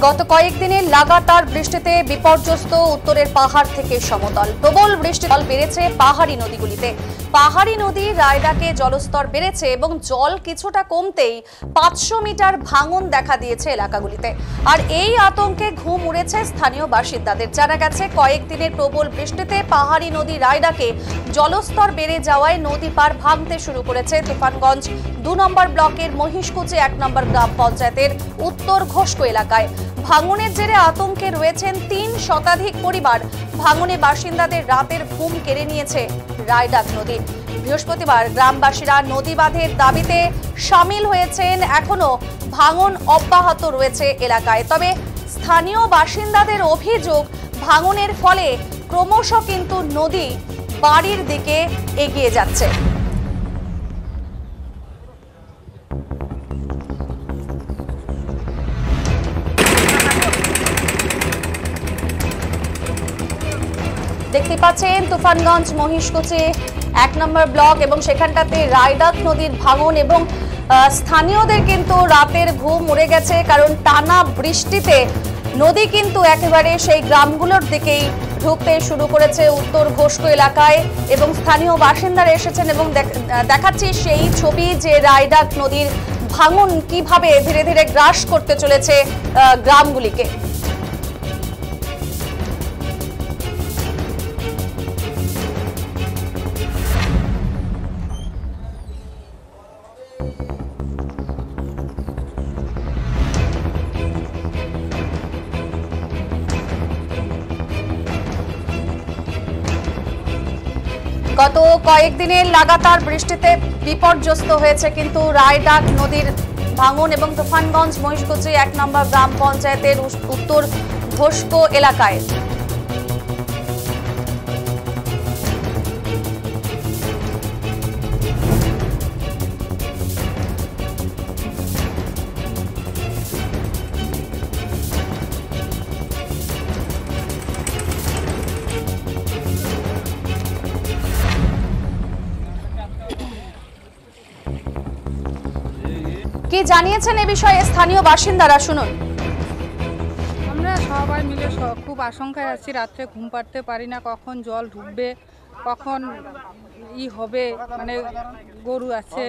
গত কয়েকদিনের লাগাতার বৃষ্টিতে বিপর্যস্ত উত্তরের পাহাড় থেকে সমতল। প্রবল বৃষ্টির জল বেড়েছে পাহাড়ি নদীগুলিতে। পাহাড়ি নদী রায়ডাকে জলস্তর বেড়েছে এবং জল কিছুটা কমতেই 500 মিটার ভাঙন দেখা দিয়েছে এলাকাগুলিতে। আর এই আতঙ্কে ঘুম উড়েছে স্থানীয় বাসিন্দাদের। জানা গেছে কয়েকদিনের প্রবল বৃষ্টিতে পাহাড়ি নদী রায়ডাকে জলস্তর বেড়ে যাওয়ায় নদী পার ভাঙতে শুরু করেছে তুফানগঞ্জ 2 নম্বর ব্লকের মহিষকুচি 1 নম্বর গ্রাম পঞ্চায়েতের উত্তর ঘোষকো এলাকায়। ভাঙনের জেরে আতঙ্কে রয়েছেন 3 শতাধিক পরিবার। ভাঙনে বাসিন্দাদের রাতের ঘুম কেড়ে নিয়েছে রায়ডাক নদী। বৃহস্পতিবার গ্রামবাসীরা নদী বাঁধের দাবিতে সামিল হয়েছেন। এখনো ভাঙন অব্যাহত রয়েছে এলাকায়। তবে স্থানীয় বাসিন্দাদের অভিযোগ, ভাঙনের ফলে ক্রমশ কিন্তু নদী বাড়ির দিকে এগিয়ে যাচ্ছে। দেখতে পাচ্ছেন তুফানগঞ্জ মহিষকুচি 1 নম্বর ব্লক এবং সেখানটাতে রায়ডাক নদীর ভাঙন এবং স্থানীয়দের কিন্তু রাতের ঘুম উড়ে গেছে, কারণ টানা বৃষ্টিতে নদী কিন্তু একেবারে সেই গ্রামগুলোর দিকেই ঢুকতে শুরু করেছে উত্তর ঘোষকো এলাকায়। এবং স্থানীয় বাসিন্দারা এসেছেন এবং দেখাচ্ছি সেই ছবি যে রায়ডাক নদীর ভাঙন কিভাবে ধীরে ধীরে গ্রাস করতে চলেছে গ্রামগুলিকে। গত কয়েকদিনের লাগাতার বৃষ্টিতে বিপর্যস্ত হয়েছে কিন্তু রায়ডাক নদীর ভাঙন এবং তুফানগঞ্জ মহিষকুচি 1 নম্বর গ্রাম পঞ্চায়েতের উত্তর ঘোষকো এলাকায়। কি জানিয়েছেন এ বিষয়ে স্থানীয় বাসিন্দারা, শুনুন। আমরা সবাই মিলে খুব আশঙ্কায় আছি। রাত্রে ঘুম পাড়তে পারি না, কখন জল ঢুকবে, কখন হবে। মানে গরু আছে,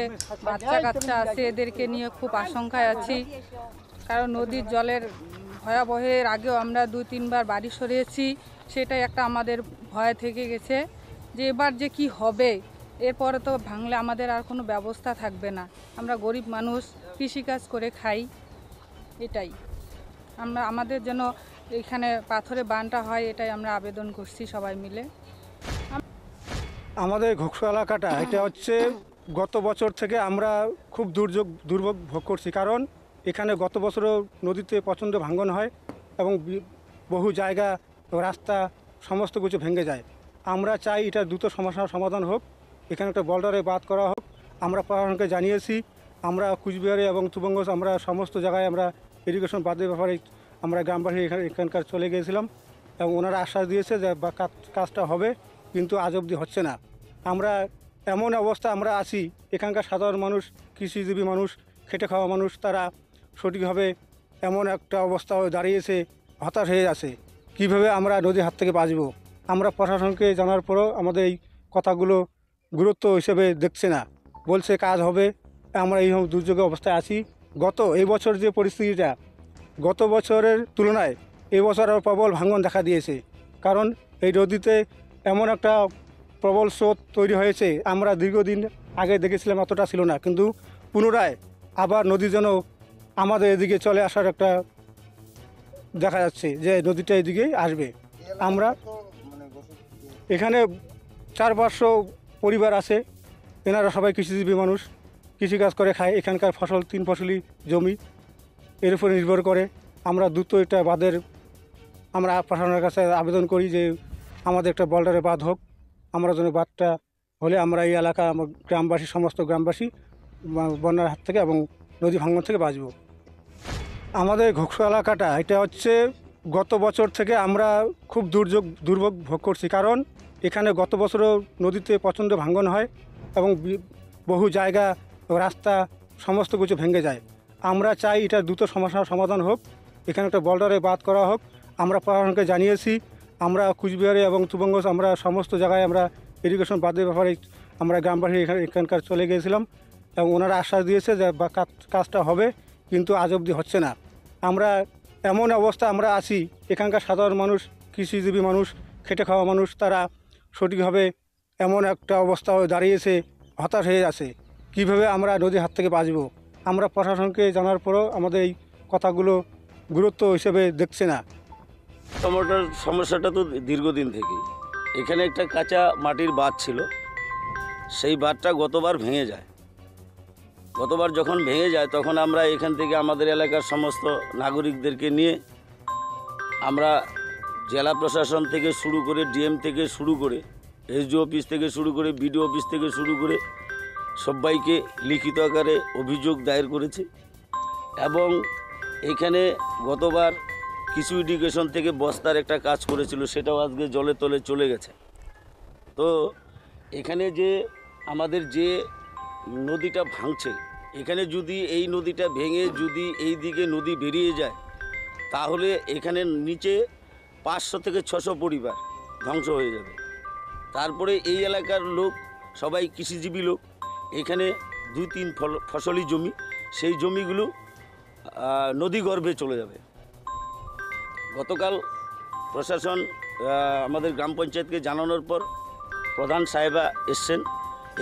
বাচ্চা কাচ্চা আছে, এদেরকে নিয়ে খুব আশঙ্কায় আছি। কারণ নদীর জলের ভয়াবহের আগেও আমরা 2-3 বার বাড়ি সরিয়েছি। সেটাই একটা আমাদের ভয় থেকে গেছে যে এবার যে কি হবে। এরপরে তো ভাঙলে আমাদের আর কোনো ব্যবস্থা থাকবে না। আমরা গরিব মানুষ, কৃষিকাজ করে খাই। এটাই আমাদের যেন এখানে পাথরে বানটা হয়, এটাই আমরা আবেদন করছি সবাই মিলে। আমাদের ঘোষকো এলাকাটা এটা হচ্ছে গত বছর থেকে আমরা খুব দুর্ভোগ ভোগ করছি। কারণ এখানে গত বছরও নদীতে প্রচণ্ড ভাঙন হয় এবং বহু জায়গা রাস্তা সমস্ত কিছু ভেঙে যায়। আমরা চাই এটা দ্রুত সমস্যার সমাধান হোক, এখানে একটা বর্ডারে বাঁধ করা হোক। আমরা প্রশাসনকে জানিয়েছি। আমরা কুচবিহারে এবং তুফানগঞ্জ আমরা সমস্ত জায়গায় আমরা ইরিগেশন বাঁধের ব্যাপারে আমরা গ্রামবাসী এখানকার চলে গিয়েছিলাম এবং ওনারা আশ্বাস দিয়েছে যে কাজটা হবে, কিন্তু আজ অবধি হচ্ছে না। আমরা এমন অবস্থা আমরা আছি, এখানকার সাধারণ মানুষ, কৃষিজীবী মানুষ, খেটে খাওয়া মানুষ, তারা সঠিকভাবে এমন একটা অবস্থা দাঁড়িয়েছে, হতাশ হয়ে আছে। কীভাবে আমরা নদীর হাত থেকে বাঁচব। আমরা প্রশাসনকে জানার পরও আমাদের এই কথাগুলো গুরুত্ব হিসেবে দেখছে না, বলছে কাজ হবে। আমরা এই দুর্যোগের অবস্থায় আছি। এই বছর যে পরিস্থিতিটা, গত বছরের তুলনায় এই বছর আরও প্রবল ভাঙন দেখা দিয়েছে। কারণ এই নদীতে এমন একটা প্রবল স্রোত তৈরি হয়েছে, আমরা দীর্ঘদিন আগে দেখেছিলাম এতটা ছিল না, কিন্তু পুনরায় আবার নদী যেন আমাদের এদিকে চলে আসার একটা দেখা যাচ্ছে যে নদীটা এদিকেই আসবে। আমরা এখানে 400-500 পরিবার আছে, এনারা সবাই কৃষিজীবী মানুষ, কৃষিকাজ করে খায়। এখানকার ফসল 3 ফসলি জমি, এর উপরে নির্ভর করে। আমরা দ্রুত এটা বাঁধের আমরা প্রশাসনের কাছে আবেদন করি যে আমাদের একটা বর্ডারে বাঁধ হোক। আমরা যেন বাঁধটা হলে আমরা এই এলাকা গ্রামবাসী, সমস্ত গ্রামবাসী বন্যার হাত থেকে এবং নদী ভাঙন থেকে বাঁচব। আমাদের ঘোষকো এলাকাটা এটা হচ্ছে গত বছর থেকে আমরা খুব দুর্ভোগ ভোগ করছি। কারণ এখানে গত বছরও নদীতে প্রচণ্ড ভাঙন হয় এবং বহু জায়গা রাস্তা সমস্ত কিছু ভেঙে যায়। আমরা চাই এটা দ্রুত সমস্যার সমাধান হোক, এখানে একটা বোল্ডারে বাদ করা হোক। আমরা প্রশাসনকে জানিয়েছি, আমরা কুচবিহারে এবং তুবঙ্গ আমরা সমস্ত জায়গায় আমরা ইরিগেশন বাদের ব্যাপারে আমরা গ্রামবাসী এখানকার চলে গিয়েছিলাম এবং ওনারা আশ্বাস দিয়েছে যে কাজটা হবে, কিন্তু আজ অবধি হচ্ছে না। আমরা এমন অবস্থা আমরা আছি, এখানকার সাধারণ মানুষ, কৃষিজীবী মানুষ, খেটে খাওয়া মানুষ, তারা সঠিকভাবে এমন একটা অবস্থা দাঁড়িয়েছে, হতাশ হয়ে আছে। কীভাবে আমরা নদীর হাত থেকে বাঁচব? আমরা প্রশাসনকে জানার পরও আমাদের এই কথাগুলো গুরুত্ব হিসেবে দেখছে না। টমেটোর সমস্যাটা তো দীর্ঘদিন থেকেই। এখানে একটা কাঁচা মাটির বাঁধ ছিল, সেই বাঁধটা গতবার ভেঙে যায়। গতবার যখন ভেঙে যায় তখন আমরা এখান থেকে আমাদের এলাকার সমস্ত নাগরিকদেরকে নিয়ে আমরা জেলা প্রশাসন থেকে শুরু করে, ডিএম থেকে শুরু করে, এসডিও অফিস থেকে শুরু করে, বিডিও অফিস থেকে শুরু করে সবাইকে লিখিত আকারে অভিযোগ দায়ের করেছি। এবং এখানে গতবার কিছু ইরিগেশন থেকে বস্তার একটা কাজ করেছিল, সেটাও আজকে জলে তলে চলে গেছে। তো এখানে যে আমাদের যে নদীটা ভাঙছে, এখানে যদি এই নদীটা ভেঙে যদি এই দিকে নদী বেরিয়ে যায়, তাহলে এখানে নিচে 500 থেকে 600 পরিবার ধ্বংস হয়ে যাবে। তারপরে এই এলাকার লোক সবাই কৃষিজীবী লোক, এখানে 2-3 ফসলি জমি, সেই জমিগুলো নদী গর্ভে চলে যাবে। গতকাল প্রশাসন আমাদের গ্রাম পঞ্চায়েতকে জানানোর পর প্রধান সাহেবা এসছেন,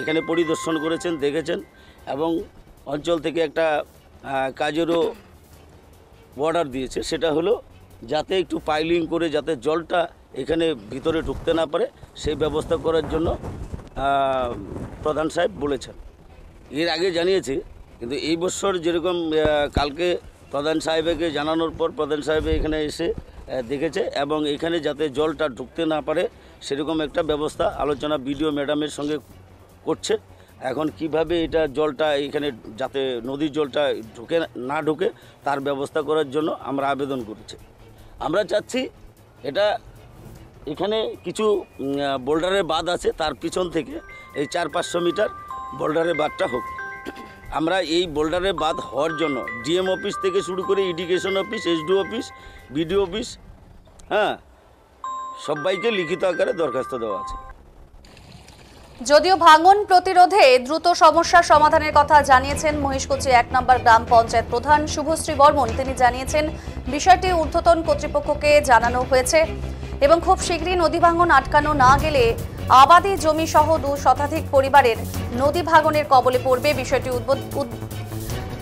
এখানে পরিদর্শন করেছেন, দেখেছেন এবং অঞ্চল থেকে একটা কাজেরও অর্ডার দিয়েছে। সেটা হলো যাতে একটু পাইলিং করে যাতে জলটা এখানে ভিতরে ঢুকতে না পারে, সেই ব্যবস্থা করার জন্য প্রধান সাহেব বলেছেন। এর আগে জানিয়েছে, কিন্তু এই বছর যেরকম কালকে প্রধান সাহেবকে জানানোর পর প্রধান সাহেব এখানে এসে দেখেছে এবং এখানে যাতে জলটা ঢুকতে না পারে সেরকম একটা ব্যবস্থা আলোচনা বিডিও ম্যাডামের সঙ্গে করছে। এখন কিভাবে এটা জলটা এখানে যাতে নদীর জলটা না ঢুকে তার ব্যবস্থা করার জন্য আমরা আবেদন করেছি। আমরা চাচ্ছি এটা এখানে কিছু বোল্ডারের বাঁধ আছে, তার পিছন থেকে এই 400-500 মিটার বোল্ডারের বাঁধটা হোক। আমরা এই বোল্ডারের বাঁধ হওয়ার জন্য ডিএম অফিস থেকে শুরু করে irrigation office, SDO office, BDO office, সবাইকে লিখিত আকারে দরখাস্ত দেওয়া আছে। যদিও ভাঙন প্রতিরোধে দ্রুত সমস্যার সমাধানের কথা জানিয়েছেন মহিষকুচি 1 নম্বর গ্রাম পঞ্চায়েত প্রধান শুভশ্রী বর্মন। তিনি জানিয়েছেন বিষয়টি ঊর্ধ্বতন কর্তৃপক্ষকে জানানো হয়েছে এবং খুব শীঘ্রই নদী ভাঙন আটকানো না গেলে আবাদি জমি সহ 2 শতাধিক পরিবারের নদী ভাঙনের কবলে পড়বে। বিষয়টি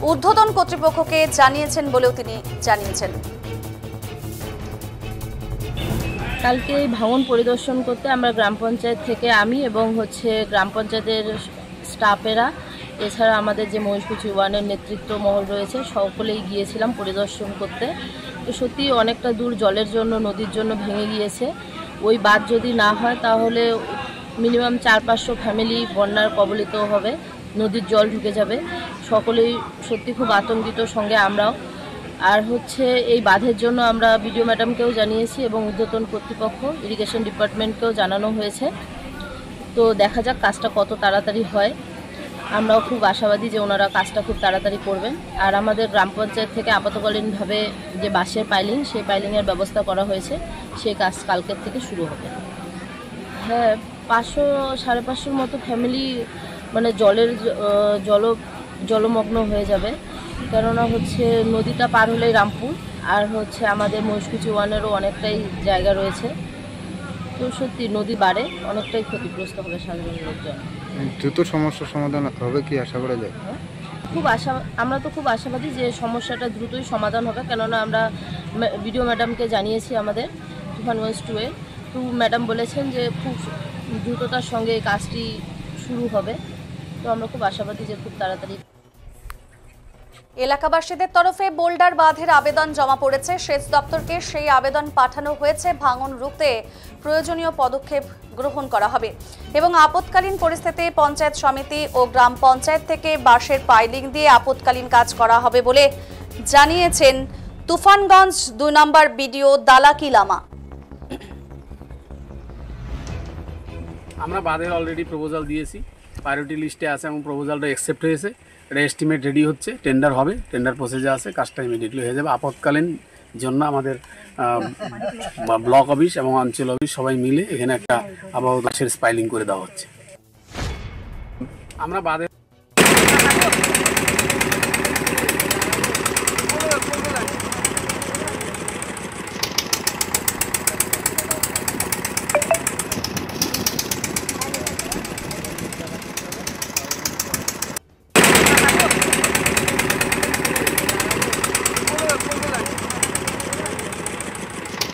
ঊর্ধ্বতন কর্তৃপক্ষকে জানিয়েছেন বলেও তিনি জানিয়েছেন। কালকে এই ভাঙন পরিদর্শন করতে আমরা গ্রাম পঞ্চায়েত থেকে আমি এবং গ্রাম পঞ্চায়েতের স্টাফেরা, এছাড়া আমাদের যে মহিষকুচি ওয়ানের নেতৃত্ব মহল রয়েছে, সকলেই গিয়েছিলাম পরিদর্শন করতে। তো সত্যি অনেকটা দূর জলের জন্য, নদীর জন্য ভেঙে গিয়েছে। ওই বাঁধ যদি না হয় তাহলে মিনিমাম 400-500 ফ্যামিলি বন্যার কবলিত হবে, নদীর জল ঢুকে যাবে। সকলেই সত্যি খুব আতঙ্কিত, সঙ্গে আমরাও। আর এই বাঁধের জন্য আমরা বিডিও ম্যাডামকেও জানিয়েছি এবং ঊর্ধ্বতন কর্তৃপক্ষ ইরিগেশন ডিপার্টমেন্টকেও জানানো হয়েছে। তো দেখা যাক কাজটা কত তাড়াতাড়ি হয়। আমরাও খুব আশাবাদী যে ওনারা কাজটা খুব তাড়াতাড়ি করবেন। আর আমাদের গ্রাম পঞ্চায়েত থেকে আপাতকালীনভাবে যে বাঁশের পাইলিং, সেই পাইলিংয়ের ব্যবস্থা করা হয়েছে, সেই কাজ কালকের থেকে শুরু হবে। হ্যাঁ, 500-550 মতো ফ্যামিলি মানে জলমগ্ন হয়ে যাবে। কেননা নদীটা পার হলেই রামপুর, আর আমাদের মহিষকুচি ওয়ানেরও অনেকটাই জায়গা রয়েছে। তো সত্যি নদী বাড়ে, অনেকটাই ক্ষতিগ্রস্ত হবে সাধারণ লোকজন। দ্রুত সমস্যার সমাধান হবে কি আশা করা যায়? আমরা তো খুব আশাবাদী যে সমস্যাটা দ্রুতই সমাধান হবে। কেননা আমরা বিডিও ম্যাডামকে জানিয়েছি আমাদের তুফানগঞ্জ 2-এ। তো ম্যাডাম বলেছেন যে খুব দ্রুততার সঙ্গে এই কাজটি শুরু হবে। তো আমরা খুব আশাবাদী যে খুব তাড়াতাড়ি। এলাকাবাসীদের তরফে বোল্ডার বাঁধের আবেদন জমা পড়েছে সেচ দপ্তরকে। সেই আবেদন পাঠানো হয়েছে। ভাঙন রুখতে প্রয়োজনীয় পদক্ষেপ গ্রহণ করা হবে এবং আপৎকালীন পরিস্থিতি পঞ্চায়েত সমিতি ও গ্রাম পঞ্চায়েত থেকে বাঁশের পাইলিং দিয়ে আপৎকালীন কাজ করা হবে বলে জানিয়েছেন তুফানগঞ্জ 2 নম্বর বিডিও দালাকি লামা। আমরা বাঁধের অলরেডি প্রপোজাল দিয়েছি, প্রায়োরিটি লিস্টে আছে এবং প্রপোজালটা অ্যাকসেপ্ট হয়েছে। এটা এস্টিমেট রেডি হচ্ছে, টেন্ডার হবে, টেন্ডার প্রসেসে আছে, কাজটা ইমিডিয়েটলি হয়ে যাবে। আপৎকালীন জন্য আমাদের ব্লক অফিস এবং অঞ্চল অফিস সবাই মিলে এখানে একটা আবহাওয়া স্পাইলিং করে দেওয়া হচ্ছে। আমরা বাঁধের